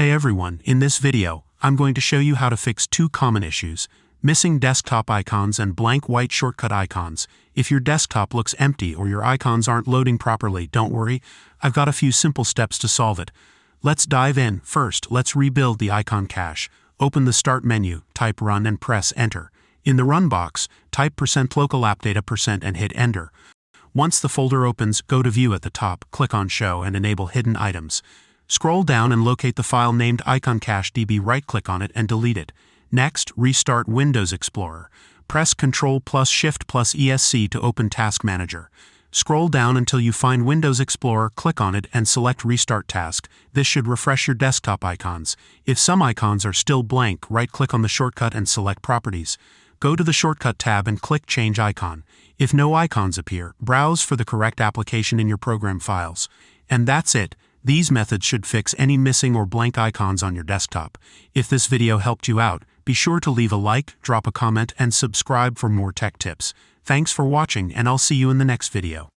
Hi everyone, in this video, I'm going to show you how to fix two common issues: missing desktop icons and blank white shortcut icons. If your desktop looks empty or your icons aren't loading properly, don't worry, I've got a few simple steps to solve it. Let's dive in. First, let's rebuild the icon cache. Open the Start menu, type Run and press Enter. In the Run box, type %localappdata% and hit Enter. Once the folder opens, go to View at the top, click on Show and enable Hidden Items. Scroll down and locate the file named iconcache.db, right-click on it and delete it. Next, restart Windows Explorer. Press Ctrl+Shift+ESC to open Task Manager. Scroll down until you find Windows Explorer, click on it and select Restart Task. This should refresh your desktop icons. If some icons are still blank, right-click on the shortcut and select Properties. Go to the Shortcut tab and click Change Icon. If no icons appear, browse for the correct application in your program files. And that's it. These methods should fix any missing or blank icons on your desktop. If this video helped you out, be sure to leave a like, drop a comment, and subscribe for more tech tips. Thanks for watching, and I'll see you in the next video.